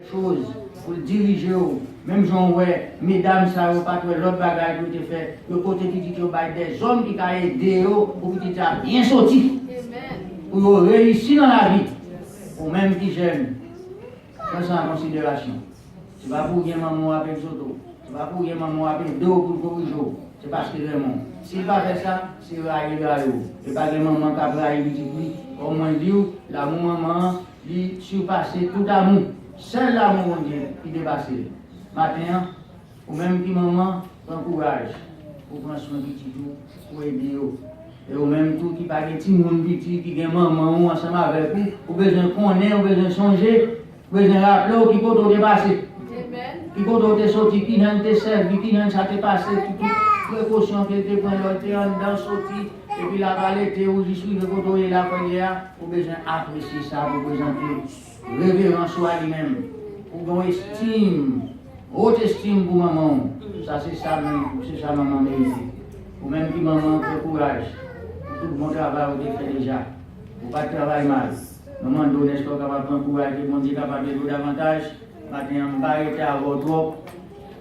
Chose pour diriger, même Jean ouais, mesdames, ça va pas l'autre bagage qui a fait, le côté qui dit que des hommes qui ont aidé pour que tu aies bien sorti, pour réussir dans la vie, ou même qui j'aime, prends ça en considération. C'est pas pour que maman avec Zoto, c'est pas pour que maman avec deux pour corriger, c'est parce que vraiment, s'il va faire ça, c'est arriver à l'eau. Et pas que maman qui a arrivé, comme on dit, la maman, il surpasse tout amour. Seul l'amour de Dieu qui dépasse. Matin, ou même qui maman, prend courage pour prendre soin de petit tout, pour aider. Et ou même tout qui parle de petit monde petit, qui a maman ensemble avec vous, ou besoin de connaître, ou besoin de changer, ou besoin de rappeler, qui peut te dépasser. Qui peut te sortir, qui n'a te servi, qui n'a pas te passé, toute précaution que tu prends, tu es en dedans, sorti, et puis la valette, ou je suis de côté la prière, ou besoin d'apprécier ça, pour présenter. Révérence à lui-même, pour une estime, haute estime pour maman. Ça, c'est ça même, c'est ça maman mérite. Ou même qui maman fait courage. Pour tout le bon travail que tu fais déjà. Pour pas travailler mal. Maman donne espoir capable de prendre courage, et mon Dieu capable de faire davantage. Maintenant, je ne vais pas arrêter à votre trop.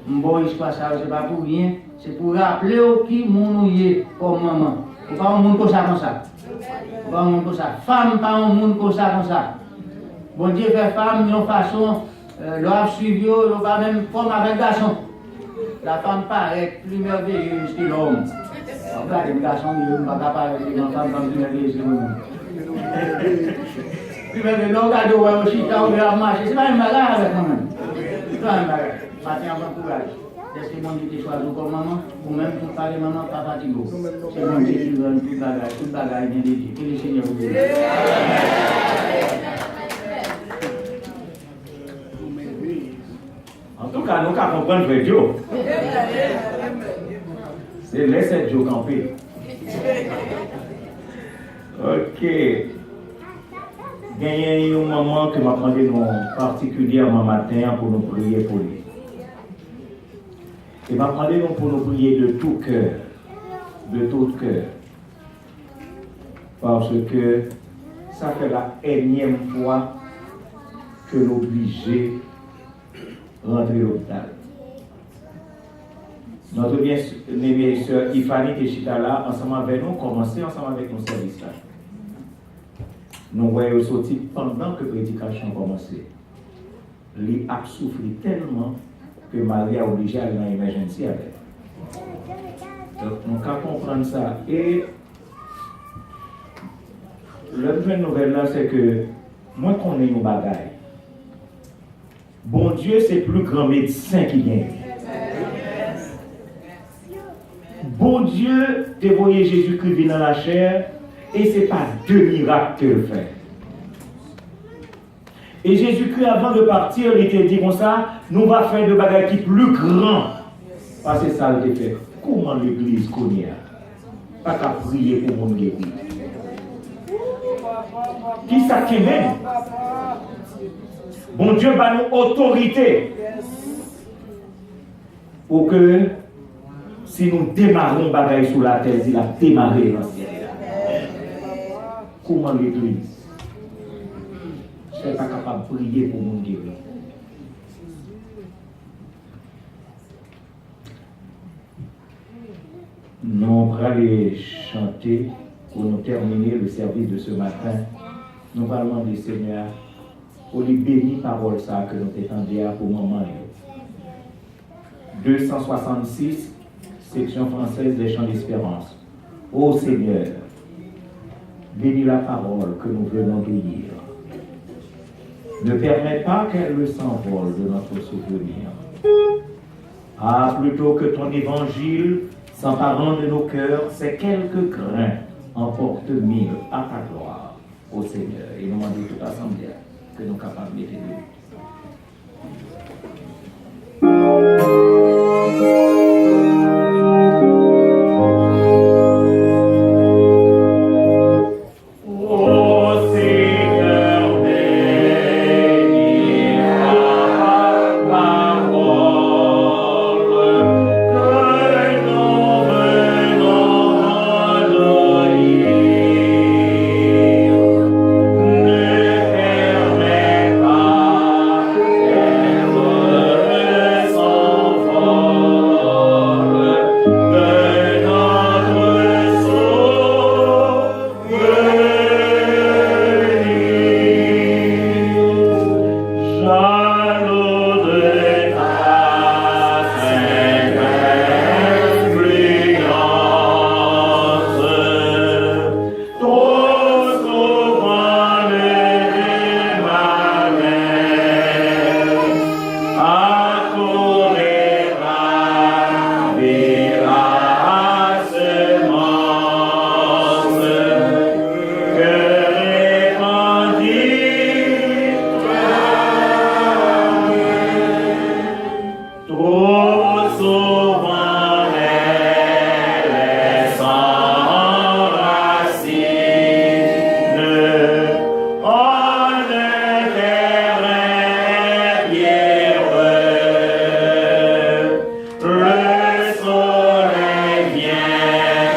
Bon, histoire, ça, c'est pas pour rien. C'est pour rappeler qui mon est comme maman. Il n'y a pas un monde comme ça, comme ça. Il n'y a pas un monde comme ça. Femme, pas un monde comme ça, comme ça. Bon Dieu fait femme d'une façon, l'on suivi, l'on va même forme avec garçon. La femme paraît plus merveilleuse que l'homme. On va les garçons, ils ne vont pas parler de la femme plus merveilleuse que l'homme. Plus merveilleuse, l'on regarde aussi, on va marcher. C'est pas une bagarre avec moi-même. C'est pas une bagarre. Matin, on va courage. Est-ce que mon Dieu te choisit comme maman, ou même pour parler maman, pas fatigué. C'est mon Dieu qui donne toute bagarre vient de Dieu. Que le Seigneur vous bénisse. En tout cas, nous avons compris vrai Dieu. C'est laisser Dieu camper. Ok. Il y a un moment que m'a demandé particulièrement matin pour nous prier pour lui. Et m'a demandé pour nous prier de tout cœur. De tout cœur. Parce que ça fait la énième fois que l'obligé rentrer à l'hôpital. Notre bien sœur Ifani Teshita là, ensemble avec nous, commencer ensemble avec nos services là. Nous voyons sortir pendant que la prédication commençait. Il a souffert tellement que Marie a obligé à aller dans l'émergence avec. Donc, nous pouvons comprendre ça. Et la nouvelle nouvelle là, c'est que moi, qu'on ait une bagaille. Bon Dieu, c'est plus grand médecin qui gagne. Bon Dieu, te voyé Jésus-Christ vient dans la chair, et ce n'est pas deux miracles qu'il fait. Et Jésus-Christ, avant de partir, il était dit comme ça, nous allons faire de bagages qui plus grands. Parce que ça, il fait. Comment l'église connaît? Pas qu'à prier pour mon guérir. Qui ça qui même? Bon Dieu va nous autorité pour que si nous démarrons bagaille sur la terre, il a démarré dans le ciel. Comment l'église? Je ne suis pas capable de prier pour mon Dieu. Nous allons aller chanter pour nous terminer le service de ce matin. Nous allons demander, Seigneur, pour les bénir parole ça que nous t'étendions pour maman. 266, section française des chants d'espérance. Ô Seigneur, bénis la parole que nous venons de lire. Ne permets pas qu'elle s'envole de notre souvenir. Ah, plutôt que ton évangile s'emparant de nos cœurs, ces quelques grains emportent mille à ta gloire, ô Seigneur. Et nous demandons toute assemblée que nous sommes capables de t'aider. Ne permets pas jaloux de ta sainte influence. Trop souvent lever ma main, accourir à la semence que répandit trop souvent elle est sans racine. On ne terrain pierreux, le soleil vient,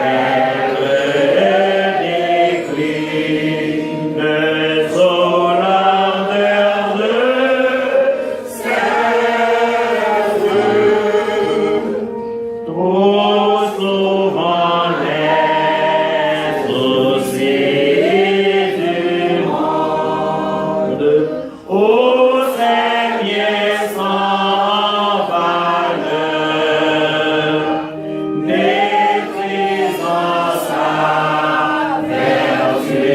elle décline sur l'ardeur de trop souvent les soucis du monde, ô Seigneur sans valeur, méprisant sa vertu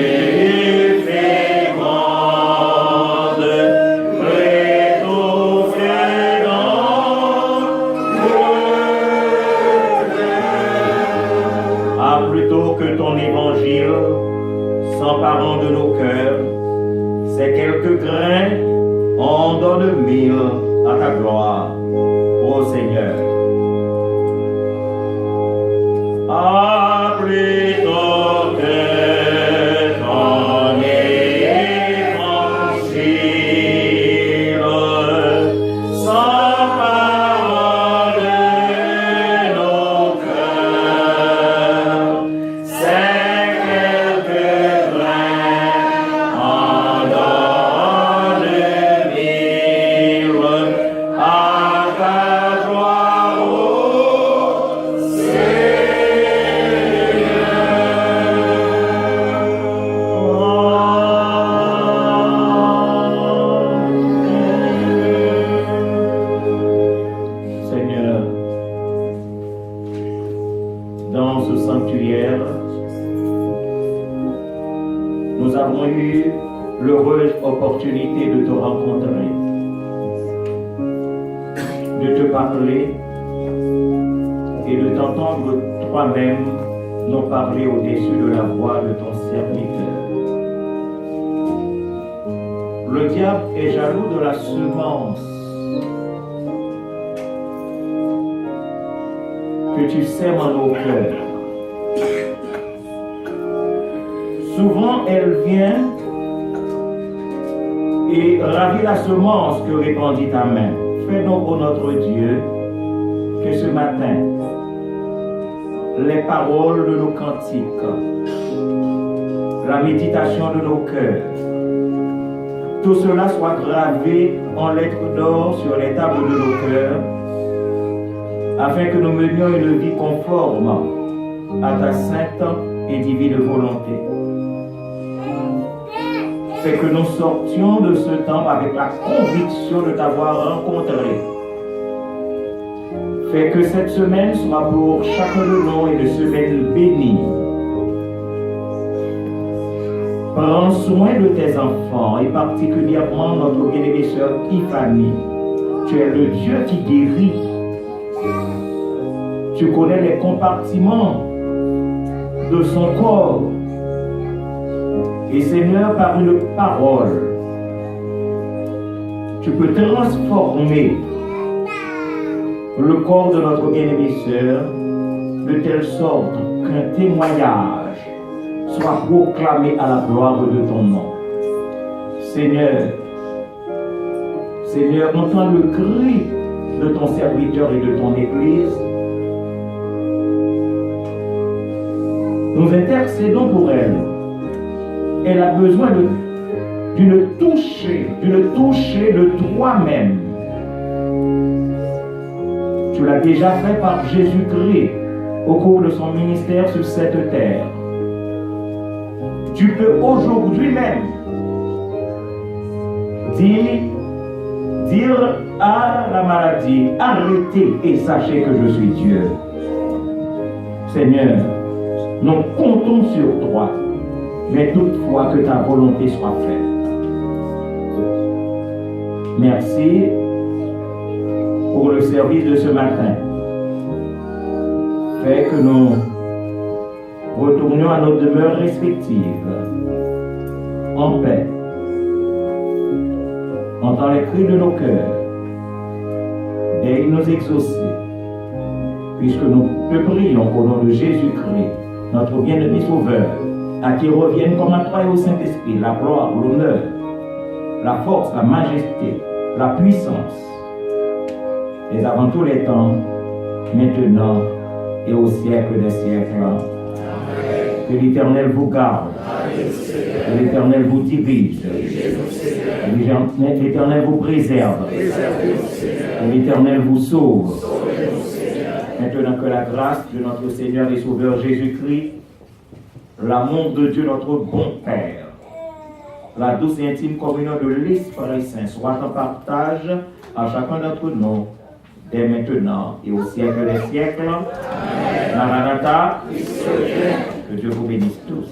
féconde, Ah, plutôt que ton évangile s'emparant de nos cœurs, ces quelques grains en donnent 1000 à ta gloire, ô Seigneur. Ah, plutôt que ton évangile s'emparant de nos cœurs, c'est quelques grains en donnent 1000 à ta gloire, ô Seigneur, dans ce sanctuaire, nous avons eu l'heureuse opportunité de te rencontrer, de te parler et de t'entendre toi-même nous parler au-dessus de la voix de ton serviteur. Le diable est jaloux de la semence que tu sèmes en nos cœurs. Souvent, elle vient et ravit la semence que répandit ta main. Fais donc, ô notre Dieu, que ce matin, les paroles de nos cantiques, la méditation de nos cœurs, tout cela soit gravé en lettres d'or sur les tables de nos cœurs, afin que nous menions une vie conforme à ta sainte et divine volonté. Fais que nous sortions de ce temps avec la conviction de t'avoir rencontré. Fais que cette semaine soit pour chacun de nous une semaine bénie. Prends soin de tes enfants et particulièrement notre bien-aimée sœur Tiffany. Tu es le Dieu qui guérit. Tu connais les compartiments de son corps. Et Seigneur, par une parole, tu peux transformer le corps de notre bien-aimée sœur de telle sorte qu'un témoignage soit proclamé à la gloire de ton nom. Seigneur, entends le cri de ton serviteur et de ton Église. Nous intercédons pour elle. Elle a besoin d'une touchée de toi-même. Tu l'as déjà fait par Jésus-Christ au cours de son ministère sur cette terre. Tu peux aujourd'hui même dire dire à la maladie, arrêtez et sachez que je suis Dieu. Seigneur, nous comptons sur toi, mais toutefois que ta volonté soit faite. Merci pour le service de ce matin. Fais que nous retournions à nos demeures respectives, en paix. Entends les cris de nos cœurs, daigne nous exaucer, puisque nous te prions au nom de Jésus-Christ, notre bien-aimé Sauveur, à qui reviennent comme à toi et au Saint-Esprit la gloire, l'honneur, la force, la majesté, la puissance, et avant tous les temps, maintenant et au siècle des siècles. Que l'Éternel vous garde, que l'Éternel vous dirige, que l'Éternel vous préserve, que l'Éternel vous sauve. Maintenant que la grâce de notre Seigneur et Sauveur Jésus-Christ, l'amour de Dieu notre bon Père, la douce et intime communion de l'Esprit Saint soit en partage à chacun d'entre nous, dès maintenant et au siècle des siècles. Maranatha, que Dieu vous bénisse tous.